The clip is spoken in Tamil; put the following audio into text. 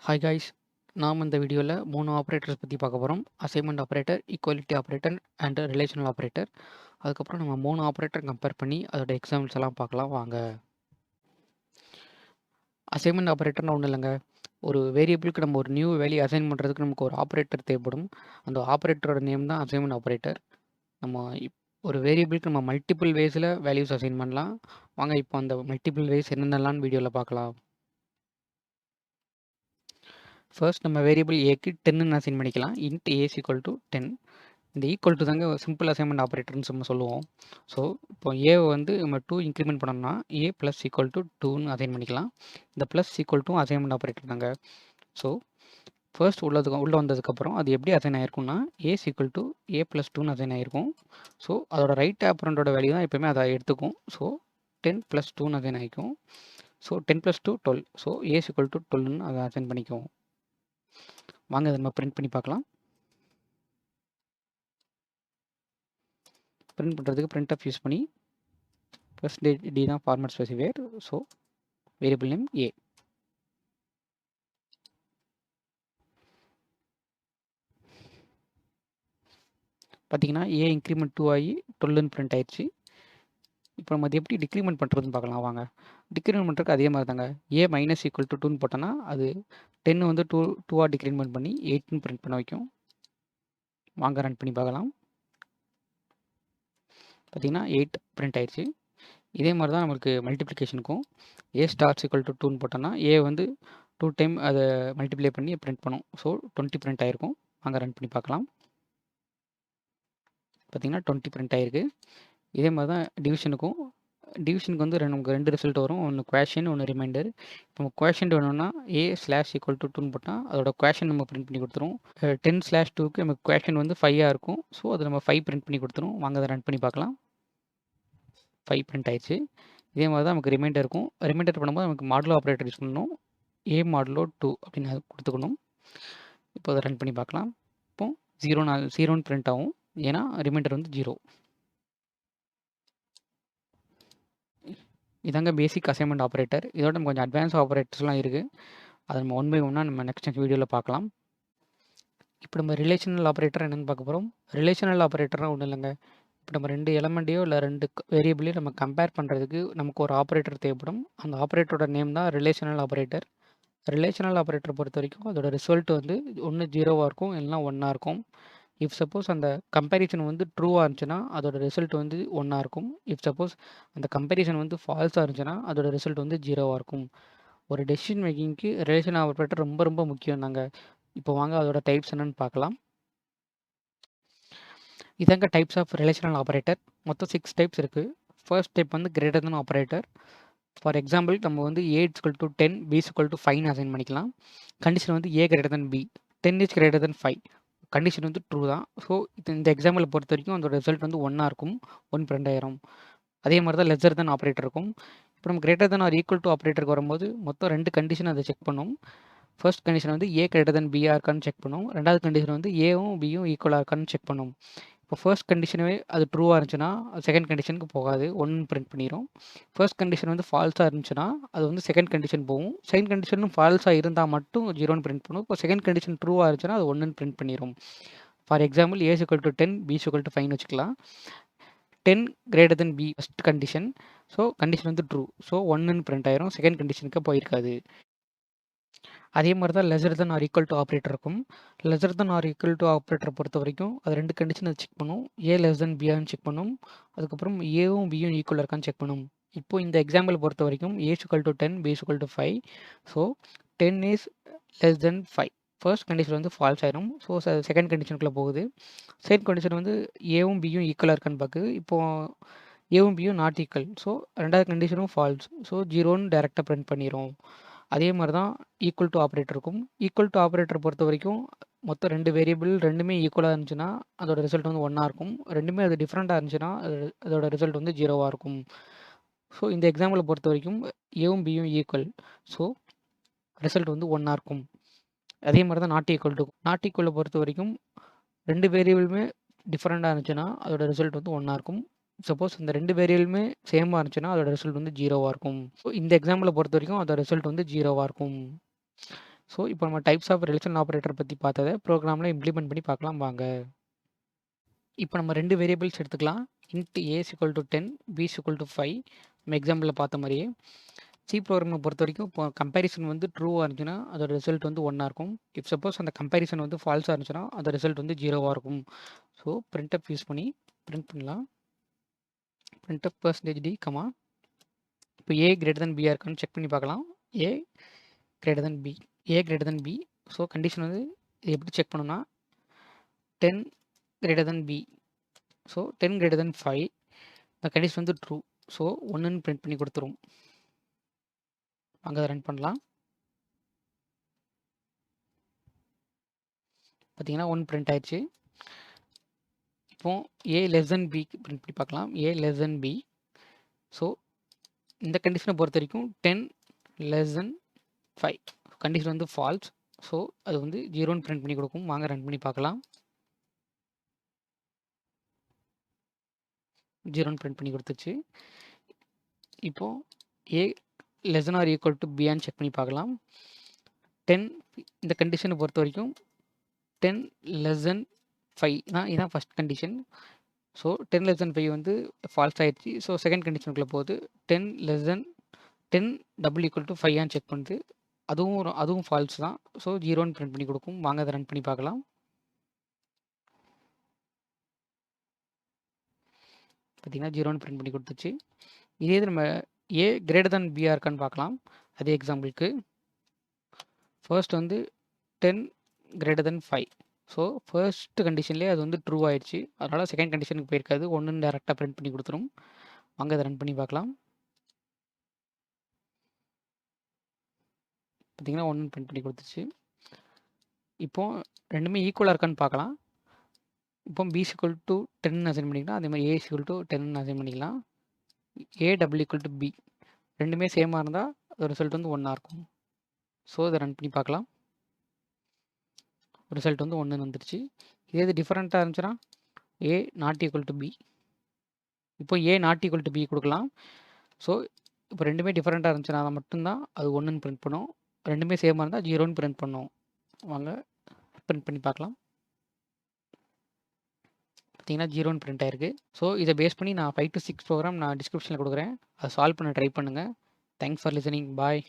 ஹாய் காய்ஸ், நாம் இந்த வீடியோவில் 3 ஆப்ரேட்டர்ஸ் பற்றி பார்க்க போகிறோம். Assignment operator, equality operator and relational operator. அதுக்கப்புறம் நம்ம 3 ஆப்ரேட்டர் கம்பேர் பண்ணி அதோட எக்ஸாம்பிள்ஸ் எல்லாம் பார்க்கலாம் வாங்க. அசைன்மெண்ட் ஆப்ரேட்டர்னா ஒன்றும் இல்லைங்க, ஒரு வேரியபிளுக்கு நம்ம ஒரு நியூ வேல்யூ அசைன் பண்ணுறதுக்கு நமக்கு ஒரு ஆப்ரேட்டர் தேவைப்படும். அந்த ஆப்ரேட்டரோட நேம் தான் அசைன்மெண்ட் ஆப்ரேட்டர். நம்ம ஒரு வேரியபிளுக்கு நம்ம மல்டிபிள் வேஸில் வேல்யூஸ் அசைன் பண்ணலாம். வாங்க இப்போ அந்த மல்டிபிள் வேஸ் என்னென்னலான்னு வீடியோவில் பார்க்கலாம். ஃபர்ஸ்ட் நம்ம வேரியபிள் ஏக்கு 10ன்னு அசைன் பண்ணிக்கலாம். Int A is equal to 10. இந்த ஈக்குவல் டு தாங்க சிம்பிள் அசைன்மெண்ட் ஆப்ரேட்டர்னு நம்ம சொல்லுவோம். ஸோ இப்போ ஏவை வந்து நம்ம 2 இன்க்ரிமெண்ட் பண்ணோம்னா ஏ ப்ளஸ் ஈக்குவல் டு 2ன்னு அசைன் பண்ணிக்கலாம். இந்த plus equal to assignment operator தாங்க. ஸோ ஃபர்ஸ்ட் உள்ளே வந்ததுக்கப்புறம் அது எப்படி அசைன் ஆயிருக்கும்னா a equal to a plus 2ன்னு அசைன் ஆயிருக்கும். ஸோ அதோட ரைட் ஆப்ரண்டோட வேல்யூ தான் எப்போயுமே அதை எடுத்துக்கும். ஸோ 10 + 2ன்னு அசைன் ஆகிக்கும். So 10 + 2 12. So a equal to 12ன்னு அதை அசைன் பண்ணிக்குவோம். வாங்க அதை நம்ம பிரிண்ட் பண்ணி பார்க்கலாம். பிரிண்ட் பண்ணுறதுக்கு printf யூஸ் பண்ணி %d தான் format specifier. So variable name a. பார்த்தீங்கன்னா ஏ இன்க்ரிமெண்ட் 2 ஆகி 12ன்னு பிரிண்ட் ஆயிடுச்சு. இப்போ நம்ம அது எப்படி டிக்ரிமெண்ட் பண்ணுறதுன்னு பார்க்கலாம் வாங்க. டிக்ரிமெண்ட் பண்ணுறதுக்கு அதே மாதிரி தாங்க, ஏ மைனஸ் ஈக்குவல் டு 2ன்னு போட்டோன்னா அது 10 வந்து 2ஆக டிக்ரிமெண்ட் பண்ணி 8ன்னு பிரிண்ட் பண்ண வைக்கும். வாங்க ரன் பண்ணி பார்க்கலாம். பார்த்தீங்கன்னா 8 பிரிண்ட் ஆயிடுச்சு. இதே மாதிரி தான் நம்மளுக்கு மல்டிப்ளிகேஷனுக்கும் ஏ ஸ்டார்ஸ் ஈக்குவல் டு 2ன்னு போட்டோன்னா ஏ வந்து 2 டைம் அதை மல்டிப்ளை பண்ணி பிரிண்ட் பண்ணும். ஸோ 20 பிரிண்ட் ஆகிருக்கும். வாங்க ரன் பண்ணி பார்க்கலாம். பார்த்தீங்கன்னா 20 பிரிண்ட் ஆகிருக்கு. இதே மாதிரி தான் டிவிஷனுக்கு வந்து நமக்கு 2 ரிசல்ட் வரும். ஒன்று குவேஷன், ஒன்று ரிமைண்டர். இப்போ நம்ம குவேஷன் வேணும்னா ஏ ஸ்லாஷ் ஈக்குவல் டு 2ன்னு போட்டால் அதோட குவேஷன் நம்ம பிரிண்ட் பண்ணி கொடுத்துரும். 10/2க்கு நமக்கு குவேஷன் வந்து 5ஆக இருக்கும். ஸோ அது நம்ம 5 பிரிண்ட் பண்ணி கொடுத்துரும். வாங்க அதை ரன் பண்ணி பார்க்கலாம். 5 பிரிண்ட் ஆயிடுச்சு. இதே மாதிரி தான் நமக்கு ரிமைண்டர் இருக்கும். ரிமைண்டர் பண்ணும்போது நமக்கு மாடுலோ ஆப்ரேட்டர் யூஸ் பண்ணணும். ஏ மாடுலோ 2 அப்படின்னு கொடுத்துக்கணும். இப்போ அதை ரன் பண்ணி பார்க்கலாம். இப்போ 0ன்னு பிரிண்ட் ஆகும். ஏன்னா ரிமைண்டர் வந்து 0. இதாங்க பேசிக் அசைன்மெண்ட் ஆப்ரேட்டர். இதோட நம்ம கொஞ்சம் அட்வான்ஸ் ஆப்ரேட்டர்ஸ்லாம் இருக்குது. அதை நம்ம 1 by 1 நம்ம நெக்ஸ்ட் வீடியோவில் பார்க்கலாம். இப்போ நம்ம ரிலேஷனல் ஆப்ரேட்டர் என்னென்னு பார்க்க போகிறோம். ரிலேஷனல் ஆப்ரேட்டர்னால் ஒன்றும் இல்லைங்க, இப்போ நம்ம 2 எலமெண்ட்டையோ இல்லை 2 வேரியபிளையோ நம்ம கம்பேர் பண்ணுறதுக்கு நமக்கு ஒரு ஆப்ரேட்டர் தேவைப்படும். அந்த ஆப்ரேட்டரோட நேம் தான் ரிலேஷனல் ஆப்ரேட்டர். ரிலேஷனல் ஆப்ரேட்டர் பொறுத்த வரைக்கும் அதோட ரிசல்ட் வந்து ஒன்று 0வாக இருக்கும், இல்லைனா 1ஆக இருக்கும். இஃப் சப்போஸ் அந்த கம்பேரிசன் வந்து ட்ரூவாக இருந்துச்சுன்னா அதோட ரிசல்ட் வந்து 1ஆக இருக்கும். இஃப் சப்போஸ் அந்த கம்பேரிசன் வந்து ஃபால்ஸாக இருந்துச்சுன்னா அதோட ரிசல்ட் வந்து 0வாக இருக்கும். ஒரு டெசிஷன் மேக்கிங்க்கு ரிலேஷனல் ஆப்ரேட்டர் ரொம்ப ரொம்ப முக்கியம் தாங்க. இப்போ வாங்க அதோட டைப்ஸ் என்னன்னு பார்க்கலாம். இதாங்க டைப்ஸ் ஆஃப் ரிலேஷனல் ஆப்ரேட்டர். மொத்தம் 6 டைப்ஸ் இருக்குது. ஃபர்ஸ்ட் டைப் வந்து greater than operator. For example நம்ம வந்து a = 10, b = 5 அசைன் பண்ணிக்கலாம். கண்டிஷன் வந்து a greater than b, 10 is greater than 5. Condition வந்து ட்ரூ தான். ஸோ இந்த எக்ஸாம்பிளை பொறுத்த வரைக்கும் அதோட ரிசல்ட் வந்து 1ஆக இருக்கும். 1 பிரிண்ட் ஆயிரும். அதே மாதிரி தான் லெஸ்ஸர் தென் ஆப்ரேட்டர் இருக்கும். இப்போ நம்ம greater than or equal to ஆப்ரேட்டருக்கு வரும்போது மொத்தம் 2 கண்டிஷன் அதை செக் பண்ணும். ஃபர்ஸ்ட் கண்டிஷன் வந்து a greater than b இருக்கான்னு செக் பண்ணும். ரெண்டாவது கண்டிஷன் வந்து ஏவும் பியும் ஈக்குவலாக இருக்கான்னு செக் பண்ணும். இப்போ ஃபர்ஸ்ட் கண்டிஷனவே அது ட்ரூவாக இருந்துச்சுன்னா செகண்ட் கண்டிஷனுக்கு போகாது, 1 பிரிண்ட் பண்ணிடும். ஃபர்ஸ்ட் கண்டிஷன் வந்து ஃபால்ஸாக இருந்துச்சுன்னா அது வந்து செகண்ட் கண்டிஷன் போகும். செகண்ட் கண்டிஷனும் ஃபால்ஸாக இருந்தால் மட்டும் 0ன்னு பிரிண்ட் பண்ணும். இப்போ செகண்ட் கண்டிஷன் ட்ரூவாக இருந்துச்சுன்னா அது 1ன்னு பிரிண்ட் பண்ணிடும். ஃபார் எக்ஸாம்பிள் a = 10, b = 5 வச்சுக்கலாம். 10 greater than b first condition. So condition வந்து ட்ரூ. ஸோ 1ன்னு பிரிண்ட் ஆயிரும். செகண்ட் கண்டிஷனுக்கு போயிருக்காது. அதே மாதிரி தான் lesser than or equal to operator இருக்கும். Lesser than or equal to ஆப்ரேட்டரை பொறுத்த வரைக்கும் அது 2 கண்டிஷன் அதை செக் பண்ணும். ஏ லெஸ் தென் பியான்னு செக் பண்ணும். அதுக்கப்புறம் ஏவும் பியும் ஈக்குவல் இருக்கான்னு செக் பண்ணும். இப்போ இந்த எக்ஸாம்பிள் பொறுத்த வரைக்கும் a = 10, b = 5. So 10 is less than 5. First condition வந்து ஃபால்ஸ் ஆயிரும். ஸோ செகண்ட் கண்டிஷனுக்குள்ளே போகுது. செகண்ட் கண்டிஷன் வந்து ஏவும் பியும் ஈக்குவலாக இருக்கான்னு பார்க்குது. இப்போது ஏவும் பியும் நாட் ஈக்குவல். ஸோ ரெண்டாவது கண்டிஷனும் ஃபால்ஸ். ஸோ 0ன்னு டேரெக்டாக பிரிண்ட் பண்ணிடும். அதே மாதிரி தான் ஈக்குவல் டு ஆப்ரேட்டர் இருக்கும். ஈக்குவல் டு ஆப்ரேட்டர் பொறுத்த வரைக்கும் மொத்தம் 2 வேரியபிள் ரெண்டுமே ஈக்குவலாக இருந்துச்சுன்னா அதோட ரிசல்ட் வந்து 1ஆக இருக்கும். ரெண்டுமே அது டிஃப்ரெண்ட்டாக இருந்துச்சுன்னா அதோட ரிசல்ட் வந்து 0வாக இருக்கும். ஸோ இந்த எக்ஸாம்பிளை பொறுத்த வரைக்கும் ஏவும் பியும் ஈக்குவல். ஸோ ரிசல்ட் வந்து 1ஆக இருக்கும். அதே மாதிரி தான் நாட் ஈக்குவலை பொறுத்த வரைக்கும் 2 வேரியபிளுமே டிஃப்ரெண்ட்டாக இருந்துச்சுன்னா அதோட ரிசல்ட் வந்து 1ஆக இருக்கும். சப்போஸ் இந்த 2 வேரியபிளுமே சேமாக இருந்துச்சுன்னா அதோட ரிசல்ட் வந்து 0வாக இருக்கும். ஸோ இந்த எக்ஸாம்பிளை பொறுத்த வரைக்கும் அதோட ரிசல்ட் வந்து 0வாக இருக்கும். ஸோ இப்போ நம்ம டைப்ஸ் ஆஃப் ரிலேஷனல் ஆப்பரேட்டர் பற்றி பார்த்ததை ப்ரோக்ராமில் இம்ப்ளிமெண்ட் பண்ணி பார்க்கலாம் வாங்க. இப்போ நம்ம 2 வேரியபிள்ஸ் எடுத்துக்கலாம். Int a is equal to 10, b is equal to 5. நம்ம எக்ஸாம்பிளில் பார்த்த மாதிரியே சி ப்ரோக்ராமை பொறுத்த வரைக்கும் இப்போ கம்பேரிசன் வந்து ட்ரூவாக இருந்துச்சுன்னா அதோட ரிசல்ட் வந்து 1ஆக இருக்கும். இஃப் சப்போஸ் அந்த கம்பேரிசன் வந்து ஃபால்ஸாக இருந்துச்சுன்னா அதோட ரிசல்ட் வந்து 0வாக இருக்கும். ஸோ பிரிண்டப் யூஸ் பண்ணி பிரிண்ட் பண்ணலாம். பிரிண்டப் %d கமா இப்போ a greater than b இருக்கான்னு செக் பண்ணி பார்க்கலாம். a greater than b, a greater than b. So condition வந்து இது எப்படி செக் பண்ணணும்னா 10 greater than b. So 10 greater than 5. இந்த கண்டிஷன் வந்து ட்ரூ. ஸோ 1ன்னு பிரிண்ட் பண்ணி கொடுத்துரும். அங்கே ரன் பண்ணலாம். பார்த்தீங்கன்னா 1 பிரிண்ட் ஆயிடுச்சு. இப்போ a less than b print பண்ணி பார்க்கலாம். a less than b. So இந்த கண்டிஷனை பொறுத்த வரைக்கும் 10 less than 5. கண்டிஷன் வந்து ஃபால்ஸ். ஸோ அது வந்து 0ன்னு பிரிண்ட் பண்ணி கொடுக்கும். வாங்க ரன் பண்ணி பார்க்கலாம். 0ன்னு பிரிண்ட் பண்ணி கொடுத்துச்சு. இப்போ a less than or equal to b check பண்ணி பார்க்கலாம். 10 இந்த கண்டிஷனை பொறுத்த வரைக்கும் 10 less than 5 தான் இதான் first condition. So 10 less than 5 வந்து ஃபால்ஸ் ஆயிடுச்சு. ஸோ செகண்ட் கண்டிஷனுக்குள்ளே போகுது 10 less than 10 double equal to 5 check பண்ணுது. அதுவும் ஃபால்ஸ் தான். ஸோ 0ன்னு பிரிண்ட் பண்ணி கொடுக்கும். வாங்க அதை ரன் பண்ணி பார்க்கலாம். பார்த்தீங்கன்னா 0ன்னு பிரிண்ட் பண்ணி கொடுத்துச்சு. இதே இது நம்ம a greater than b இருக்கான்னு பார்க்கலாம். அதே எக்ஸாம்பிளுக்கு ஃபர்ஸ்ட் வந்து 10 greater than 5. ஸோ ஃபர்ஸ்ட் கண்டிஷன்லேயே அது வந்து ட்ரூ ஆயிடுச்சு. அதனால் செகண்ட் கண்டிஷனுக்கு போயிருக்காது. 1ன்னு டேரெக்டாக பிரிண்ட் பண்ணி கொடுத்துரும். வாங்க அதை ரன் பண்ணி பார்க்கலாம். பார்த்தீங்கன்னா 1ன்னு பிரிண்ட் பண்ணி கொடுத்துச்சு. இப்போ ரெண்டுமே ஈக்குவலாக இருக்கான்னு பார்க்கலாம். இப்போ b is equal to 10 assign பண்ணிக்கலாம். அதே மாதிரி a is equal to 10 assign பண்ணிக்கலாம். a double equal to b ரெண்டுமே சேமாக இருந்தால் அதோட ரிசல்ட் வந்து 1ஆக இருக்கும். ஸோ இதை ரன் பண்ணி பார்க்கலாம். ரிசல்ட் வந்து 1ன்னு வந்துருச்சு. இதே இது டிஃப்ரெண்ட்டாக இருந்துச்சுன்னா a not equal to b. இப்போ a not equal to b கொடுக்கலாம். ஸோ இப்போ ரெண்டுமே டிஃப்ரெண்ட்டாக இருந்துச்சுன்னா அதை மட்டும்தான் அது 1ன்னு பிரிண்ட் பண்ணும். ரெண்டுமே சேமாக இருந்தால் 0ன்னு பிரிண்ட் பண்ணும். வாங்க பிரிண்ட் பண்ணி பார்க்கலாம். பார்த்தீங்கன்னா 0ன்னு பிரிண்ட் ஆயிருக்கு. ஸோ இதை பேஸ் பண்ணி நான் 5 to 6 ப்ரோக்ராம் நான் டிஸ்கிரிப்ஷனில் கொடுக்குறேன். அதை சால்வ் பண்ண ட்ரை பண்ணுங்கள். Thanks for listening. பாய்.